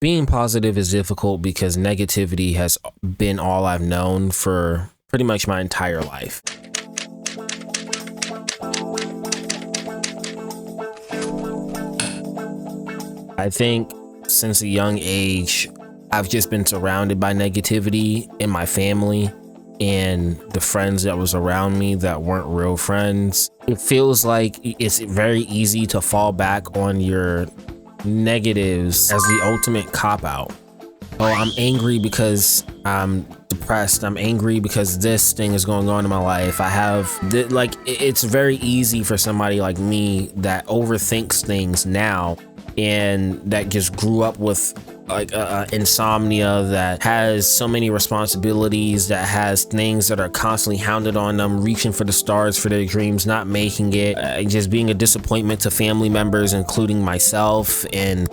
Being positive is difficult because negativity has been all I've known for pretty much my entire life. I think since a young age, I've just been surrounded by negativity in my family and the friends that was around me that weren't real friends. It feels like it's very easy to fall back on your negatives as the ultimate cop-out. Oh, I'm angry because I'm depressed. I'm angry because this thing is going on in my life. It's very easy for somebody like me that overthinks things now and that just grew up with insomnia, that has so many responsibilities, that has things that are constantly hounded on them, reaching for the stars for their dreams, not making it, just being a disappointment to family members, including myself, and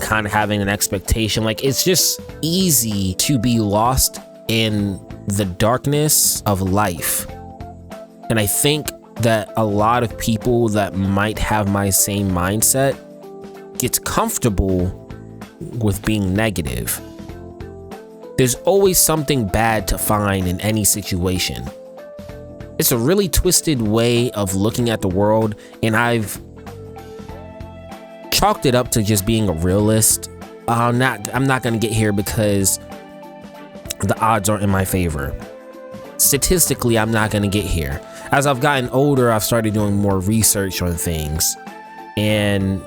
kind of having an expectation. Like, it's just easy to be lost in the darkness of life. And I think that a lot of people that might have my same mindset gets comfortable with being negative. There's always something bad to find in any situation. It's a really twisted way of looking at the world, and I've chalked it up to just being a realist. I'm not gonna get here because the odds aren't in my favor. Statistically, I'm not gonna get here. As I've gotten older, I've started doing more research on things, and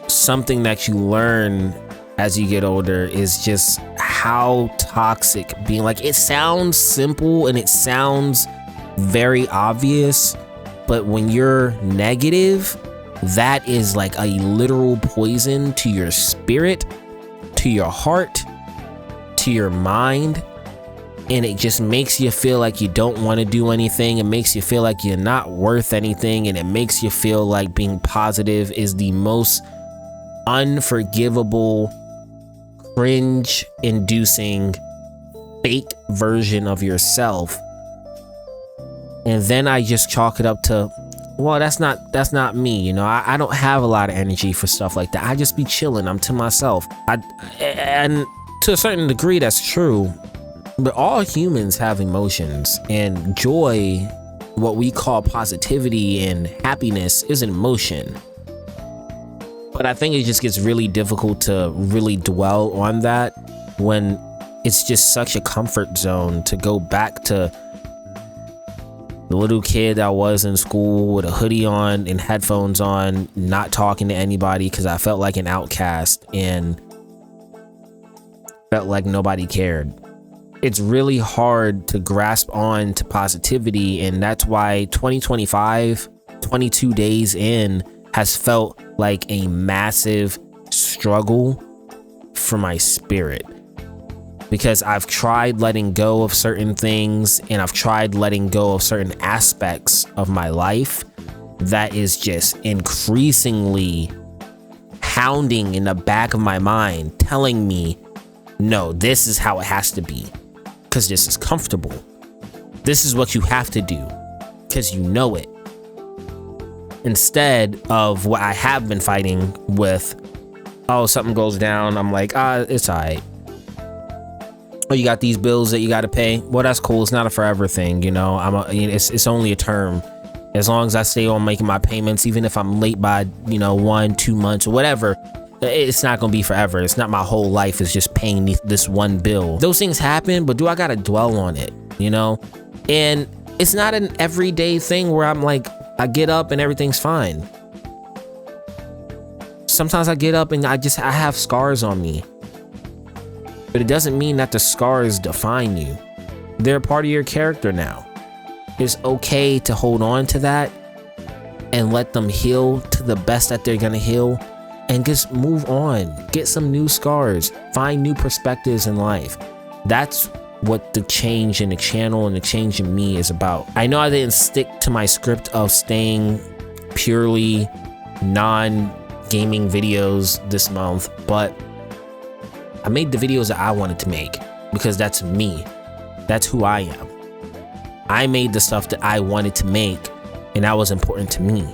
something that you learn as you get older is just how toxic being, like, it sounds simple and it sounds very obvious, but when you're negative, that is like a literal poison to your spirit, to your heart, to your mind, and it just makes you feel like you don't want to do anything. It makes you feel like you're not worth anything, and it makes you feel like being positive is the most unforgivable, cringe-inducing, fake version of yourself. And then I just chalk it up to, well, that's not me, you know. I don't have a lot of energy for stuff like that. I just be chilling. I'm to myself. And to a certain degree, that's true. But all humans have emotions, and joy, what we call positivity and happiness, is an emotion. But I think it just gets really difficult to really dwell on that when it's just such a comfort zone to go back to the little kid I was in school with a hoodie on and headphones on, not talking to anybody because I felt like an outcast and felt like nobody cared. It's really hard to grasp on to positivity, and that's why 2025, 22 days in, has felt like a massive struggle for my spirit, because I've tried letting go of certain things, and I've tried letting go of certain aspects of my life that is just increasingly hounding in the back of my mind, telling me, no, this is how it has to be, because this is comfortable. This is what you have to do, because you know it. Instead of what I have been fighting with, oh, something goes down, I'm like, it's all right. Oh, you got these bills that you got to pay. Well, that's cool. It's not a forever thing, you know. It's only a term. As long as I stay on making my payments, even if I'm late by 1-2 months or whatever, it's not gonna be forever. It's not my whole life. It's just paying this one bill. Those things happen, but do I gotta dwell on it? You know, and it's not an everyday thing where I'm like, I get up and everything's fine. Sometimes I get up and I have scars on me. But it doesn't mean that the scars define you. They're part of your character now. It's okay to hold on to that and let them heal to the best that they're gonna heal, and just move on. Get some new scars. Find new perspectives in life. That's what the change in the channel and the change in me is about. I know I didn't stick to my script of staying purely non-gaming videos this month, but I made the videos that I wanted to make because that's me. That's who I am. I made the stuff that I wanted to make, and that was important to me.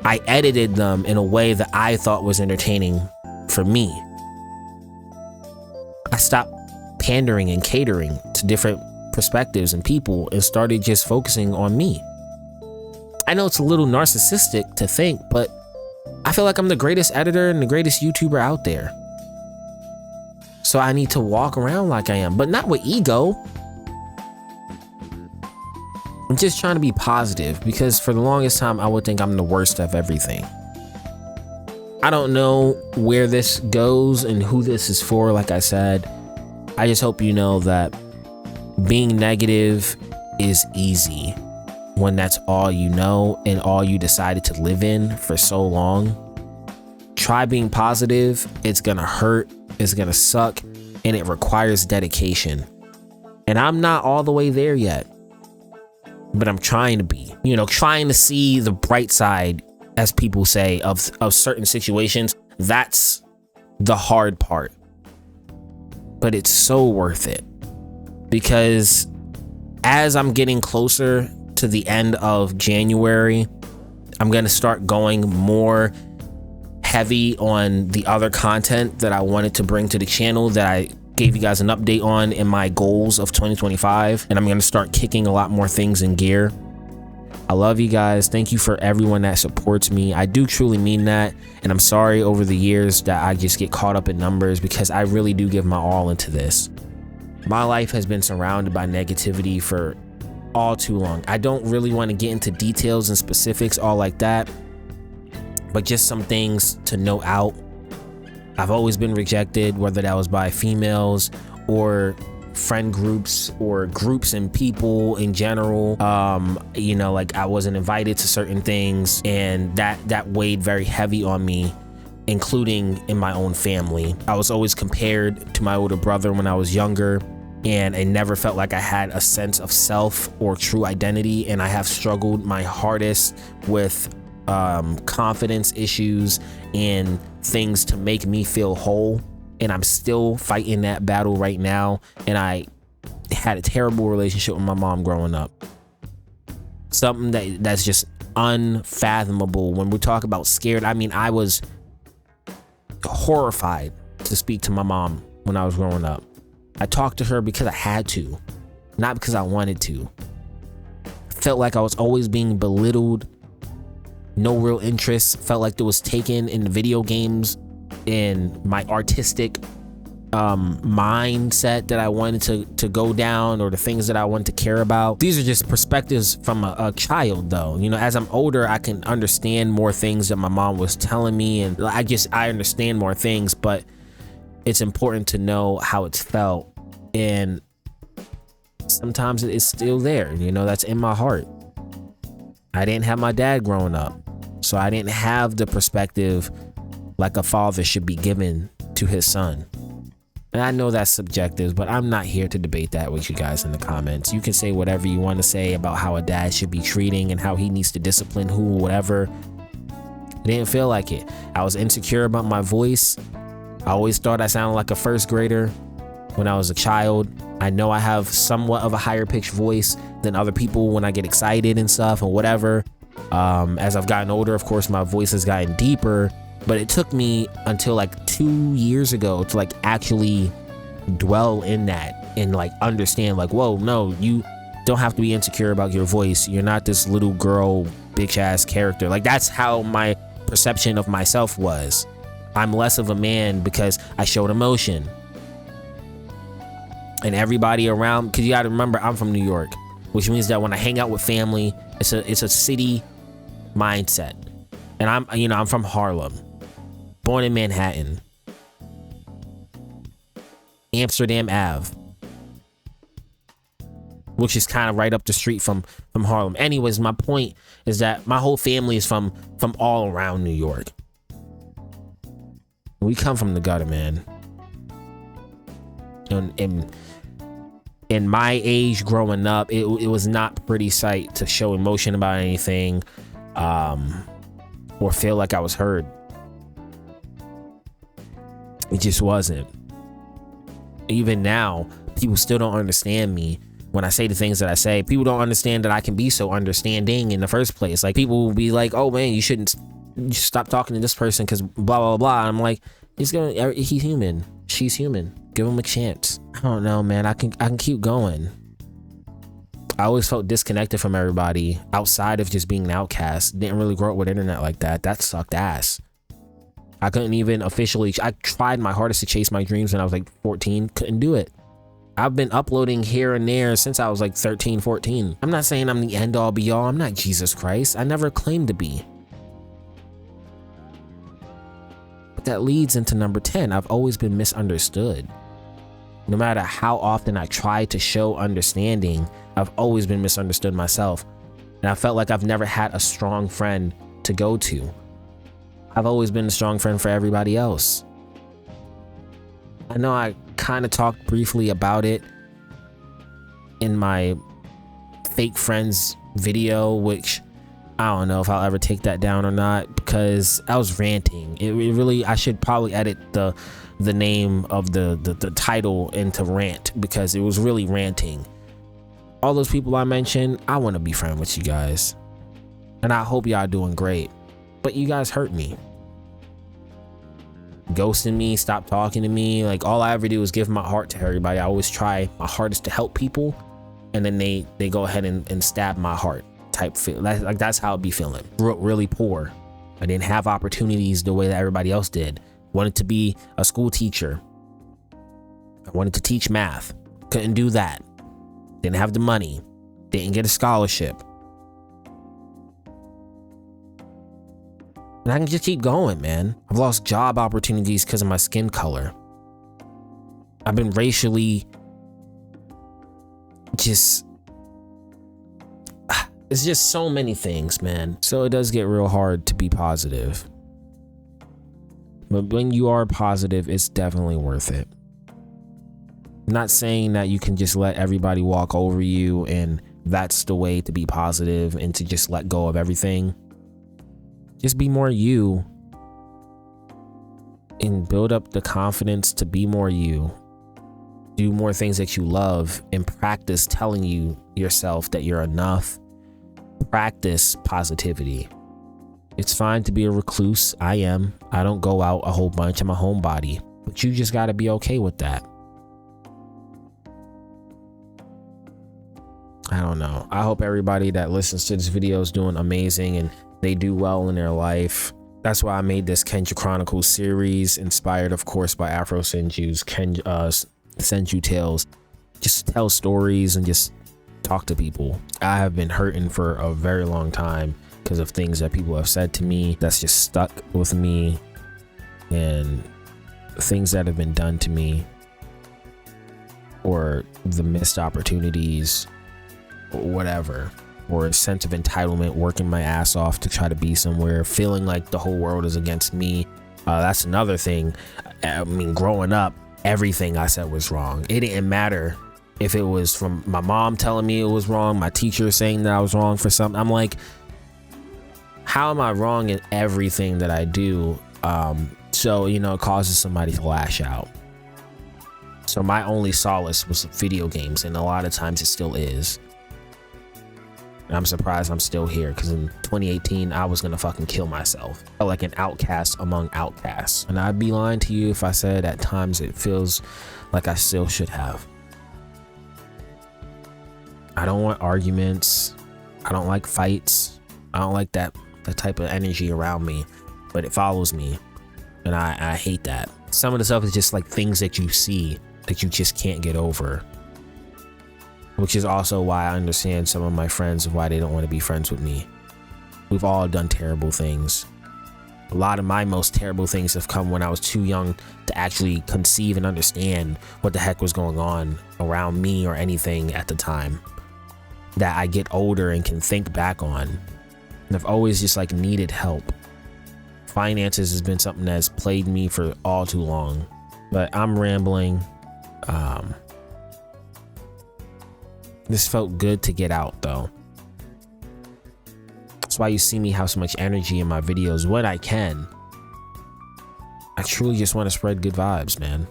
I edited them in a way that I thought was entertaining for me. I stopped pandering and catering to different perspectives and people and started just focusing on me. I know it's a little narcissistic to think, but I feel like I'm the greatest editor and the greatest YouTuber out there. So I need to walk around like I am, but not with ego. I'm just trying to be positive, because for the longest time, I would think I'm the worst of everything. I don't know where this goes and who this is for. Like I said, I just hope you know that being negative is easy when that's all you know and all you decided to live in for so long. Try being positive. It's gonna hurt, it's gonna suck, and it requires dedication. And I'm not all the way there yet, but I'm trying to be, trying to see the bright side, as people say, of certain situations. That's the hard part, but it's so worth it, because as I'm getting closer to the end of January, I'm going to start going more heavy on the other content that I wanted to bring to the channel that I gave you guys an update on in my goals of 2025. And I'm going to start kicking a lot more things in gear. I love you guys. Thank you for everyone that supports me. I do truly mean that. And I'm sorry over the years that I just get caught up in numbers, because I really do give my all into this. My life has been surrounded by negativity for all too long. I don't really want to get into details and specifics all like that, but just some things to note out. I've always been rejected, whether that was by females or friend groups or groups and people in general. Like I wasn't invited to certain things, and that weighed very heavy on me, including in my own family. I was always compared to my older brother when I was younger, and I never felt like I had a sense of self or true identity. And I have struggled my hardest with confidence issues and things to make me feel whole, and I'm still fighting that battle right now. And I had a terrible relationship with my mom growing up, something that's just unfathomable. When we talk about scared, I mean, I was horrified to speak to my mom when I was growing up. I talked to her because I had to, not because I wanted to. I felt like I was always being belittled. No real interest. Felt like it was taken in the video games, in my artistic mindset that I wanted to go down, or the things that I wanted to care about. These are just perspectives from a child, though. As I'm older, I can understand more things that my mom was telling me, and I understand more things, but it's important to know how it's felt. And sometimes it's still there, that's in my heart. I didn't have my dad growing up, so I didn't have the perspective like a father should be given to his son. And I know that's subjective, but I'm not here to debate that with you guys in the comments. You can say whatever you want to say about how a dad should be treating and how he needs to discipline who, whatever. I didn't feel like it. I was insecure about my voice. I always thought I sounded like a first grader when I was a child. I know I have somewhat of a higher pitched voice than other people when I get excited and stuff and whatever. As I've gotten older, of course, my voice has gotten deeper, but it took me until like 2 years ago to actually dwell in that and understand whoa, no, you don't have to be insecure about your voice. You're not this little girl bitch ass character. That's how my perception of myself was. I'm less of a man because I showed emotion. And everybody around, because you got to remember, I'm from New York, which means that when I hang out with family, it's a city mindset. And I'm from Harlem, born in Manhattan, Amsterdam Ave, which is kind of right up the street from Harlem. Anyways, my point is that my whole family is from all around New York. We come from the gutter, man. And in my age growing up, it was not a pretty sight to show emotion about anything, or feel like I was heard. It just wasn't. Even now, people still don't understand me when I say the things that I say. People don't understand that I can be so understanding in the first place. People will be like, oh man, you should stop talking to this person because blah blah blah. I'm like, he's human, she's human. Give them a chance. I don't know, man. I can keep going. I always felt disconnected from everybody outside of just being an outcast. Didn't really grow up with internet like that. That sucked ass. I couldn't even officially, I tried my hardest to chase my dreams when I was like 14. Couldn't do it. I've been uploading here and there since I was like 13, 14. I'm not saying I'm the end all be all. I'm not Jesus Christ. I never claimed to be. But that leads into number 10. I've always been misunderstood. No matter how often I tried to show understanding, I've always been misunderstood myself. And I felt like I've never had a strong friend to go to. I've always been a strong friend for everybody else. I know I kind of talked briefly about it in my fake friends video, which I don't know if I'll ever take that down or not, because I was ranting. It really, I should probably edit the name of the title into rant, because it was really ranting. All those people I mentioned, I want to be friends with you guys, and I hope y'all doing great, but you guys hurt me. Ghosting me, stop talking to me. Like, all I ever do is give my heart to everybody. I always try my hardest to help people, and then they go ahead and stab my heart type feel. That's how I'd be feeling. Grew up really poor. I didn't have opportunities the way that everybody else did. Wanted to be a school teacher. I wanted to teach math. Couldn't do that. Didn't have the money. Didn't get a scholarship. And I can just keep going, man. I've lost job opportunities because of my skin color. I've been racially it's just so many things, man. So it does get real hard to be positive. But when you are positive, it's definitely worth it. I'm not saying that you can just let everybody walk over you and that's the way to be positive and to just let go of everything. Just be more you and build up the confidence to be more you. Do more things that you love and practice telling yourself that you're enough. Practice positivity. It's fine to be a recluse. I am. I don't go out a whole bunch. I'm a homebody. But you just got to be okay with that. I don't know. I hope everybody that listens to this video is doing amazing and they do well in their life. That's why I made this Kenja Chronicles series, inspired, of course, by Afro Senju's Senju Tales. Just tell stories and just talk to people. I have been hurting for a very long time because of things that people have said to me that's just stuck with me, and things that have been done to me, or the missed opportunities, or whatever, or a sense of entitlement, working my ass off to try to be somewhere, feeling like the whole world is against me. That's another thing. I mean, growing up, everything I said was wrong. It didn't matter if it was from my mom telling me it was wrong, my teacher saying that I was wrong for something. I'm like, how am I wrong in everything that I do? So, you know, it causes somebody to lash out. So my only solace was video games, and a lot of times it still is. And I'm surprised I'm still here, because in 2018 I was gonna fucking kill myself. I felt like an outcast among outcasts, and I'd be lying to you if I said at times it feels like I still should have. I don't want arguments. I don't like fights. I don't like that type of energy around me, but it follows me, and I hate that. Some of the stuff is just like things that you see that you just can't get over, which is also why I understand some of my friends of why they don't want to be friends with me. We've all done terrible things. A lot of my most terrible things have come when I was too young to actually conceive and understand what the heck was going on around me or anything at the time, that I get older and can think back on. And I've always just like needed help. Finances has been something that's plagued me for all too long, but I'm rambling. This felt good to get out though. That's why you see me have so much energy in my videos when I can. I truly just want to spread good vibes, man,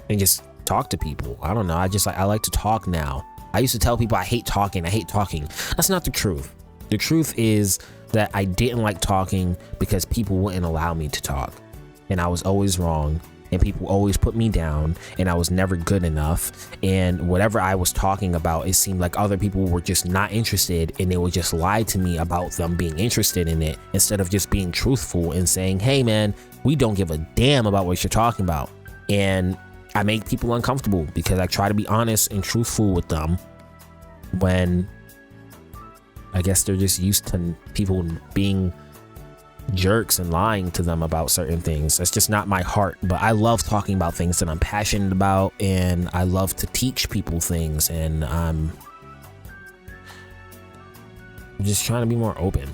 and just talk to people. I don't know. I like to talk now. I used to tell people I hate talking. That's not the truth. The truth is that I didn't like talking because people wouldn't allow me to talk, and I was always wrong, and people always put me down, and I was never good enough. And whatever I was talking about, it seemed like other people were just not interested, and they would just lie to me about them being interested in it instead of just being truthful and saying, hey man, we don't give a damn about what you're talking about. And I make people uncomfortable because I try to be honest and truthful with them when I guess they're just used to people being jerks and lying to them about certain things. That's just not my heart. But I love talking about things that I'm passionate about, and I love to teach people things, and I'm just trying to be more open.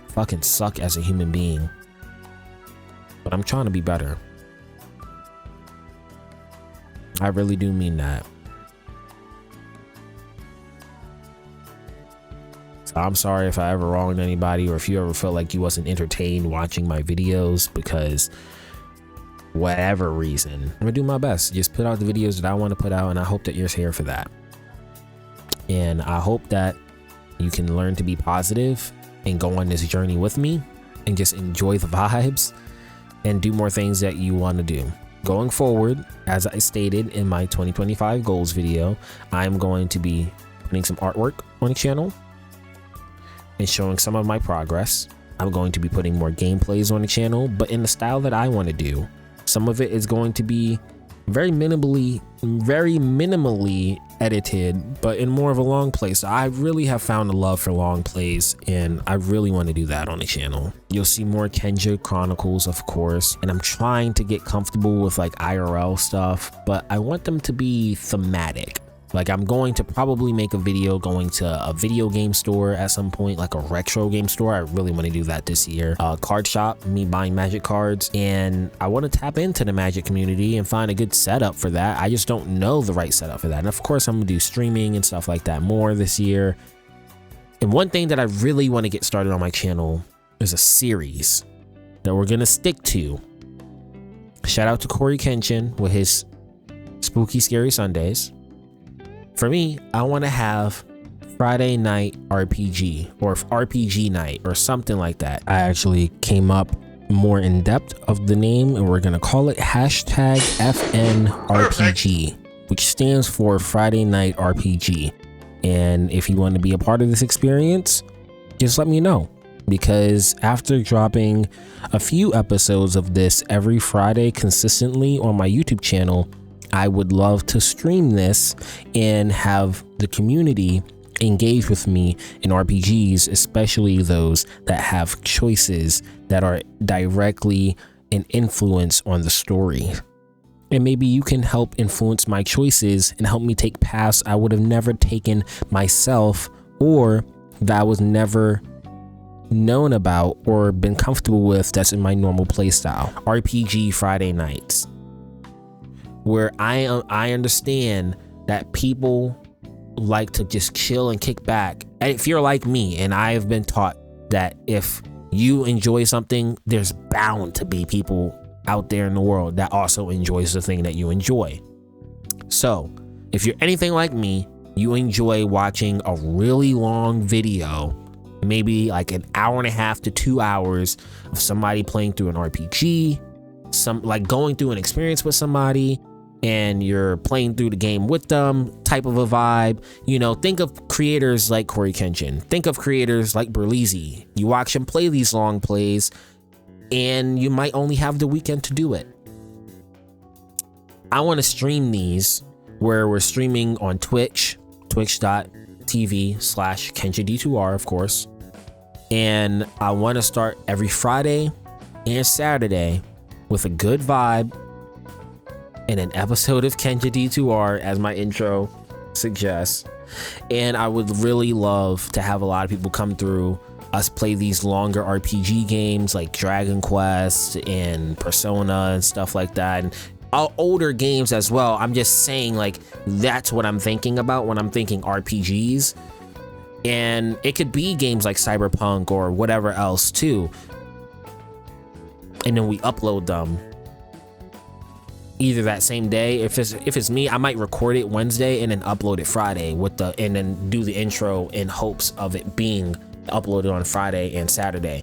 Fucking suck as a human being, but I'm trying to be better. I really do mean that. So I'm sorry if I ever wronged anybody, or if you ever felt like you wasn't entertained watching my videos, because whatever reason, I'm gonna do my best. Just put out the videos that I want to put out, and I hope that you're here for that. And I hope that you can learn to be positive and go on this journey with me and just enjoy the vibes and do more things that you want to do. Going forward, as I stated in my 2025 goals video, I'm going to be putting some artwork on the channel and showing some of my progress. I'm going to be putting more gameplays on the channel, but in the style that I want to do. Some of it is going to be very minimally edited, but in more of a long play. So I really have found a love for long plays, and I really want to do that on the channel. You'll see more Kenja Chronicles, of course, and I'm trying to get comfortable with like IRL stuff, but I want them to be thematic. Like, I'm going to probably make a video going to a video game store at some point, like a retro game store. I really want to do that this year. Card shop, me buying Magic cards, and I want to tap into the Magic community and find a good setup for that. I just don't know the right setup for that. And of course, I'm gonna do streaming and stuff like that more this year. And one thing that I really want to get started on my channel is a series that we're gonna stick to. Shout out to Kenja with his Spooky Scary Sundays. For me, I want to have Friday night RPG or RPG night or something like that. I actually came up more in depth of the name, and we're going to call it #FNRPG, which stands for Friday Night RPG. And if you want to be a part of this experience, just let me know, because after dropping a few episodes of this every Friday consistently on my YouTube channel, I would love to stream this and have the community engage with me in RPGs, especially those that have choices that are directly an influence on the story. And maybe you can help influence my choices and help me take paths I would have never taken myself, or that I was never known about or been comfortable with that's in my normal playstyle. RPG Friday nights, where I understand that people like to just chill and kick back. If you're like me, and I've been taught that if you enjoy something, there's bound to be people out there in the world that also enjoys the thing that you enjoy. So if you're anything like me, you enjoy watching a really long video, maybe like an hour and a half to 2 hours of somebody playing through an RPG, like going through an experience with somebody, and you're playing through the game with them type of a vibe. You know, think of creators like Kenja. Think of creators like Berleezy. You watch them play these long plays, and you might only have the weekend to do it. I want to stream these where we're streaming on Twitch, twitch.tv/KenjaD2R, of course. And I want to start every Friday and Saturday with a good vibe and an episode of Kenja D2R, as my intro suggests. And I would really love to have a lot of people come through, us play these longer RPG games like Dragon Quest and Persona and stuff like that, and older games as well. I'm just saying, like, that's what I'm thinking about when I'm thinking RPGs. And it could be games like Cyberpunk or whatever else too. And then we upload them either that same day. If it's me, I might record it Wednesday and then upload it Friday and then do the intro in hopes of it being uploaded on Friday and Saturday.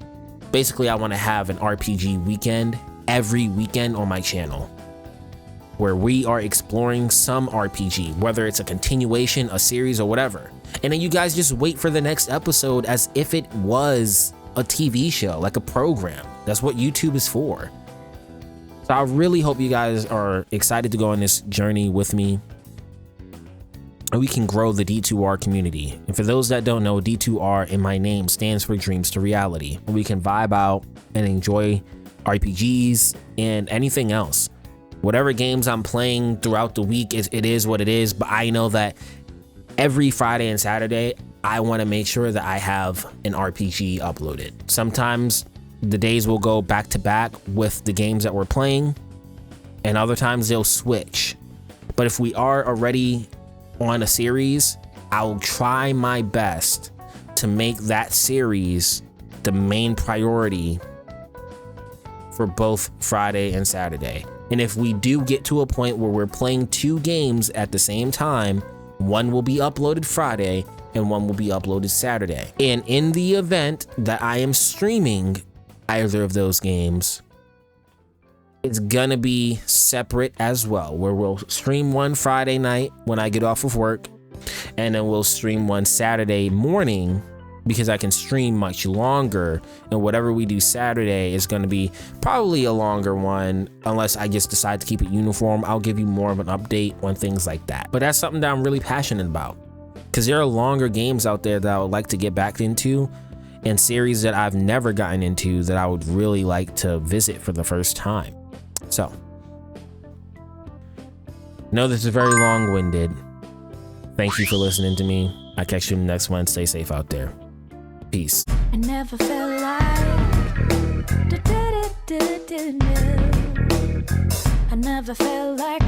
Basically, I want to have an RPG weekend every weekend on my channel, where we are exploring some RPG, whether it's a continuation, a series, or whatever. And then you guys just wait for the next episode as if it was a TV show, like a program. That's what YouTube is for. So I really hope you guys are excited to go on this journey with me, and we can grow the D2R community. And for those that don't know, D2R in my name stands for Dreams to Reality. And we can vibe out and enjoy RPGs and anything else. Whatever games I'm playing throughout the week, it is what it is. But I know that every Friday and Saturday, I want to make sure that I have an RPG uploaded. Sometimes the days will go back to back with the games that we're playing, and other times they'll switch. But if we are already on a series, I'll try my best to make that series the main priority for both Friday and Saturday. And if we do get to a point where we're playing 2 games at the same time, one will be uploaded Friday and one will be uploaded Saturday. And in the event that I am streaming either of those games, it's gonna be separate as well, where we'll stream one Friday night when I get off of work, and then we'll stream one Saturday morning, because I can stream much longer, and whatever we do Saturday is going to be probably a longer one, unless I just decide to keep it uniform. I'll give you more of an update on things like that. But that's something that I'm really passionate about, because there are longer games out there that I would like to get back into, and series that I've never gotten into that I would really like to visit for the first time. So, know this is very long-winded. Thank you for listening to me. I'll catch you next one. Stay safe out there. Peace. I never felt like I never felt like